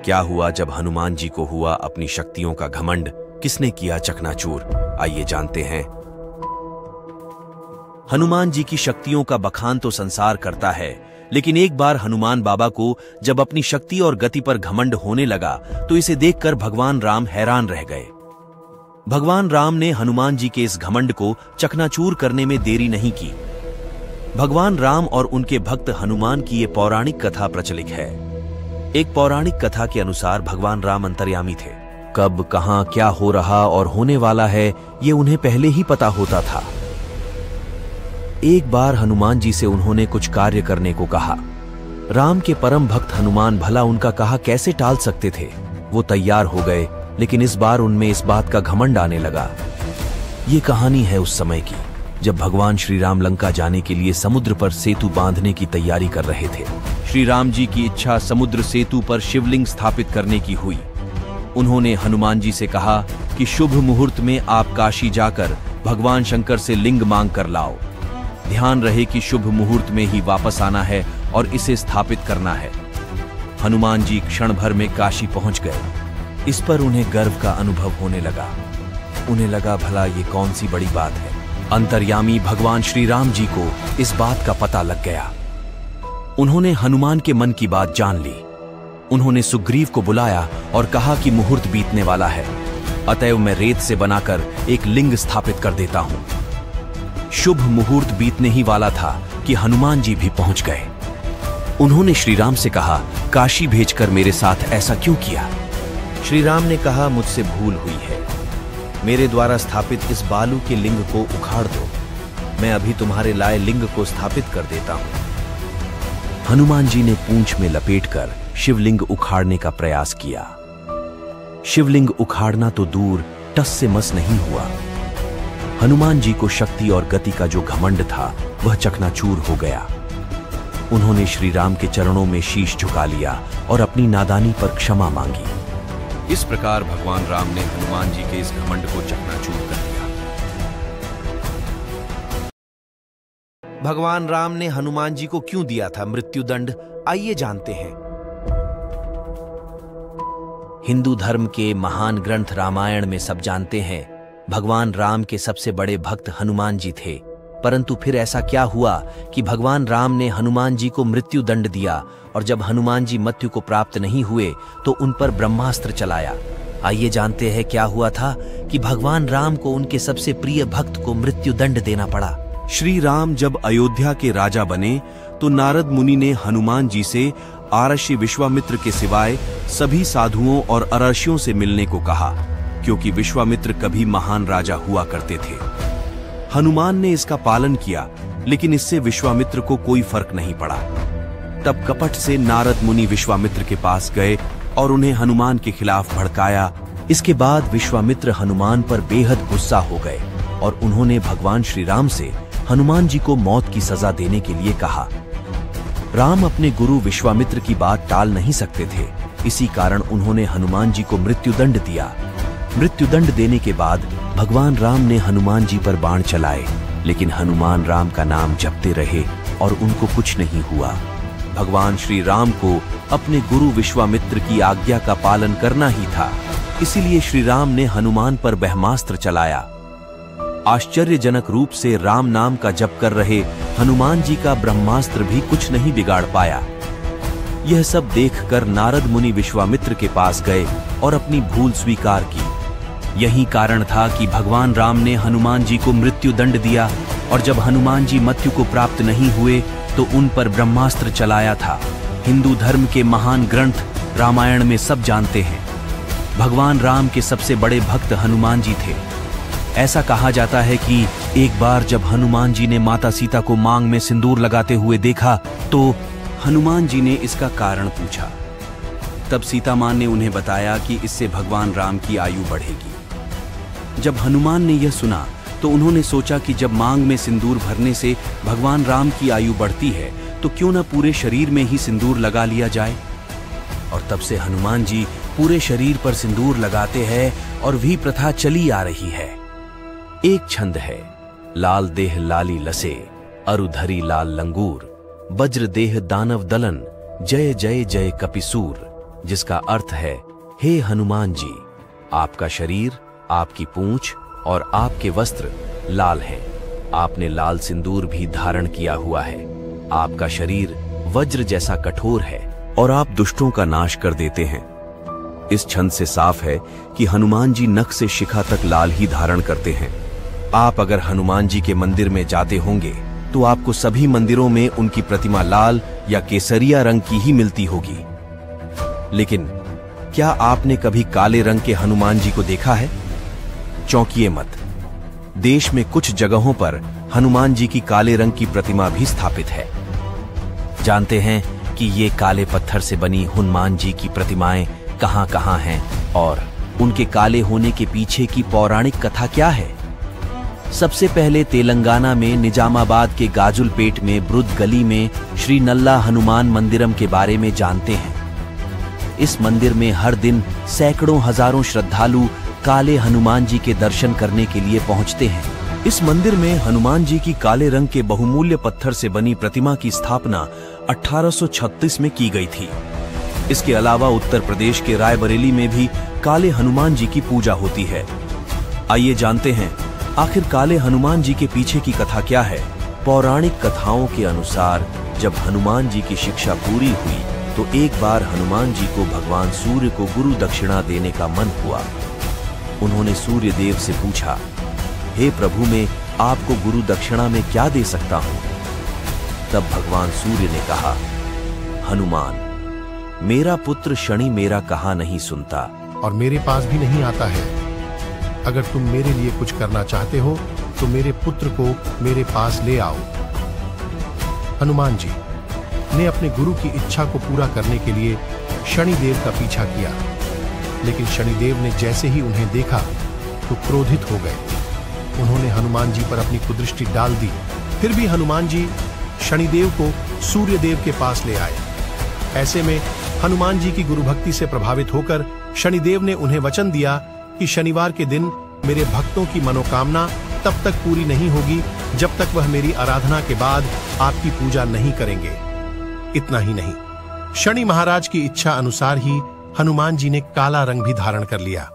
क्या हुआ जब हनुमान जी को हुआ अपनी शक्तियों का घमंड, किसने किया चकनाचूर, आइए जानते हैं। हनुमान जी की शक्तियों का बखान तो संसार करता है, लेकिन एक बार हनुमान बाबा को जब अपनी शक्ति और गति पर घमंड होने लगा तो इसे देखकर भगवान राम हैरान रह गए। भगवान राम ने हनुमान जी के इस घमंड को चकनाचूर करने में देरी नहीं की। भगवान राम और उनके भक्त हनुमान की ये पौराणिक कथा प्रचलित है। एक पौराणिक कथा के अनुसार भगवान राम अंतर्यामी थे। कब, कहां, क्या हो रहा और होने वाला है, ये उन्हें पहले ही पता होता था। एक बार हनुमान जी से उन्होंने कुछ कार्य करने को कहा। राम के परम भक्त हनुमान भला उनका कहा कैसे टाल सकते थे। वो तैयार हो गए, लेकिन इस बार उनमें इस बात का घमंड आने लगा। ये कहानी है उस समय की जब भगवान श्री राम लंका जाने के लिए समुद्र पर सेतु बांधने की तैयारी कर रहे थे। श्री राम जी की इच्छा समुद्र सेतु पर शिवलिंग स्थापित करने की हुई। उन्होंने हनुमान जी से कहा कि शुभ मुहूर्त में आप काशी जाकर भगवान शंकर से लिंग मांग कर लाओ। ध्यान रहे कि शुभ मुहूर्त में ही वापस आना है और इसे स्थापित करना है। हनुमान जी क्षण भर में काशी पहुंच गए। इस पर उन्हें गर्व का अनुभव होने लगा। उन्हें लगा भला ये कौन सी बड़ी बात है। अंतर्यामी भगवान श्री राम जी को इस बात का पता लग गया। उन्होंने हनुमान के मन की बात जान ली। उन्होंने सुग्रीव को बुलाया और कहा कि मुहूर्त बीतने वाला है, अतएव मैं रेत से बनाकर एक लिंग स्थापित कर देता हूं। शुभ मुहूर्त बीतने ही वाला था कि हनुमान जी भी पहुंच गए। उन्होंने श्री राम से कहा, काशी भेजकर मेरे साथ ऐसा क्यों किया। श्री राम ने कहा, मुझसे भूल हुई है। मेरे द्वारा स्थापित इस बालू के लिंग को उखाड़ दो। मैं अभी तुम्हारे लाए लिंग को स्थापित कर देता हूं। हनुमान जी ने पूंछ में लपेटकर शिवलिंग उखाड़ने का प्रयास किया। शिवलिंग उखाड़ना तो दूर, टस से मस नहीं हुआ। हनुमान जी को शक्ति और गति का जो घमंड था वह चकनाचूर हो गया। उन्होंने श्री राम के चरणों में शीश झुका लिया और अपनी नादानी पर क्षमा मांगी। इस प्रकार भगवान राम ने हनुमान जी के इस घमंड को चकनाचूर कर दिया। भगवान राम ने हनुमान जी को क्यों दिया था मृत्युदंड, आइए जानते हैं। हिंदू धर्म के महान ग्रंथ रामायण में सब जानते हैं भगवान राम के सबसे बड़े भक्त हनुमान जी थे। परंतु फिर ऐसा क्या हुआ कि भगवान राम ने हनुमान जी को मृत्यु दंड दिया और जब हनुमान जी मृत्यु को प्राप्त नहीं हुए तो उन पर ब्रह्मास्त्र चलाया। आइए जानते हैं क्या हुआ था कि भगवान राम को उनके सबसे प्रिय भक्त को मृत्यु दंड देना पड़ा। श्री राम जब अयोध्या के राजा बने तो नारद मुनि ने हनुमान जी से आर्षि विश्वामित्र के सिवाय सभी साधुओं और अरर्षियों से मिलने को कहा, क्योंकि विश्वामित्र कभी महान राजा हुआ करते थे। हनुमान ने इसका पालन किया, लेकिन इससे विश्वामित्र को कोई फर्क नहीं पड़ा। तब कपट से नारद मुनि विश्वामित्र के पास गए और उन्हें हनुमान के खिलाफ भड़काया। इसके बाद विश्वामित्र हनुमान पर बेहद गुस्सा हो गए और उन्होंने भगवान श्री राम से हनुमान जी को मौत की सजा देने के लिए कहा। राम अपने गुरु विश्वामित्र की बात टाल नहीं सकते थे, इसी कारण उन्होंने हनुमान जी को मृत्युदंड दिया। मृत्युदंड देने के बाद भगवान राम ने हनुमान जी पर बाण चलाए, लेकिन हनुमान राम का नाम जपते रहे और उनको कुछ नहीं हुआ। भगवान श्री राम को अपने गुरु विश्वामित्र की आज्ञा का पालन करना ही था, इसीलिए श्री राम ने हनुमान पर ब्रह्मास्त्र चलाया। आश्चर्यजनक रूप से राम नाम का जप कर रहे हनुमान जी का ब्रह्मास्त्र भी कुछ नहीं बिगाड़ पाया। यह सब देखकर नारद मुनि विश्वामित्र के पास गए और अपनी भूल स्वीकार की। यही कारण था कि भगवान राम ने हनुमान जी को मृत्यु दंड दिया और जब हनुमान जी मृत्यु को प्राप्त नहीं हुए तो उन पर ब्रह्मास्त्र चलाया था। हिंदू धर्म के महान ग्रंथ रामायण में सब जानते हैं भगवान राम के सबसे बड़े भक्त हनुमान जी थे। ऐसा कहा जाता है कि एक बार जब हनुमान जी ने माता सीता को मांग में सिंदूर लगाते हुए देखा तो हनुमान जी ने इसका कारण पूछा। तब सीता मां ने उन्हें बताया कि इससे भगवान राम की आयु बढ़ेगी। जब हनुमान ने यह सुना तो उन्होंने सोचा कि जब मांग में सिंदूर भरने से भगवान राम की आयु बढ़ती है तो क्यों न पूरे शरीर में ही सिंदूर लगा लिया जाए। और तब से हनुमान जी पूरे शरीर पर सिंदूर लगाते हैं और भी प्रथा चली आ रही है। एक छंद है, लाल देह लाली लसे, अरुधरी लाल लंगूर, वज्र देह दानव दलन, जय जय जय कपिसूर। जिसका अर्थ है, हे हनुमान जी, आपका शरीर, आपकी पूंछ और आपके वस्त्र लाल हैं। आपने लाल सिंदूर भी धारण किया हुआ है। आपका शरीर वज्र जैसा कठोर है और आप दुष्टों का नाश कर देते हैं। इस छंद से साफ है कि हनुमान जी नख से शिखा तक लाल ही धारण करते हैं। आप अगर हनुमान जी के मंदिर में जाते होंगे तो आपको सभी मंदिरों में उनकी प्रतिमा लाल या केसरिया रंग की ही मिलती होगी। लेकिन क्या आपने कभी काले रंग के हनुमान जी को देखा है? चौंकिए मत, देश में कुछ जगहों पर हनुमान जी की काले रंग की प्रतिमा भी स्थापित है। जानते हैं कि ये काले पत्थर से बनी हनुमान जी की प्रतिमाएं कहां-कहां हैं और उनके काले होने के पीछे की पौराणिक कथा क्या है? सबसे पहले तेलंगाना में निजामाबाद के गाजुलपेट में ब्रुद गली में श्री नल्ला हनुमान मंदिरम के बारे में जानते हैं। इस मंदिर में हर दिन सैकड़ों हजारों श्रद्धालु काले हनुमान जी के दर्शन करने के लिए पहुंचते हैं। इस मंदिर में हनुमान जी की काले रंग के बहुमूल्य पत्थर से बनी प्रतिमा की स्थापना 1836 में की गई थी। इसके अलावा उत्तर प्रदेश के रायबरेली में भी काले हनुमान जी की पूजा होती है। आइए जानते हैं आखिर काले हनुमान जी के पीछे की कथा क्या है। पौराणिक कथाओं के अनुसार जब हनुमान जी की शिक्षा पूरी हुई तो एक बार हनुमान जी को भगवान सूर्य को गुरु दक्षिणा देने का मन हुआ। उन्होंने सूर्य देव से पूछा, हे प्रभु, मैं आपको गुरु दक्षिणा में क्या दे सकता हूं? तब भगवान सूर्य ने कहा, हनुमान, मेरा पुत्र शनि मेरा कहा नहीं सुनता और मेरे पास भी नहीं आता है। अगर तुम मेरे लिए कुछ करना चाहते हो तो मेरे पुत्र को मेरे पास ले आओ। हनुमान जी ने अपने गुरु की इच्छा को पूरा करने के लिए शनिदेव का पीछा किया, लेकिन शनिदेव ने जैसे ही उन्हें देखा तो क्रोधित हो गए। उन्होंने हनुमान जी पर अपनी कुदृष्टि डाल दी। फिर भी हनुमान जी शनिदेव को सूर्यदेव के पास ले आए। ऐसे में हनुमान जी की गुरु भक्ति से प्रभावित होकर शनिदेव ने उन्हें वचन दिया कि शनिवार के दिन मेरे भक्तों की मनोकामना तब तक पूरी नहीं होगी जब तक वह मेरी आराधना के बाद आपकी पूजा नहीं करेंगे। इतना ही नहीं, शनि महाराज की इच्छा अनुसार ही हनुमान जी ने काला रंग भी धारण कर लिया।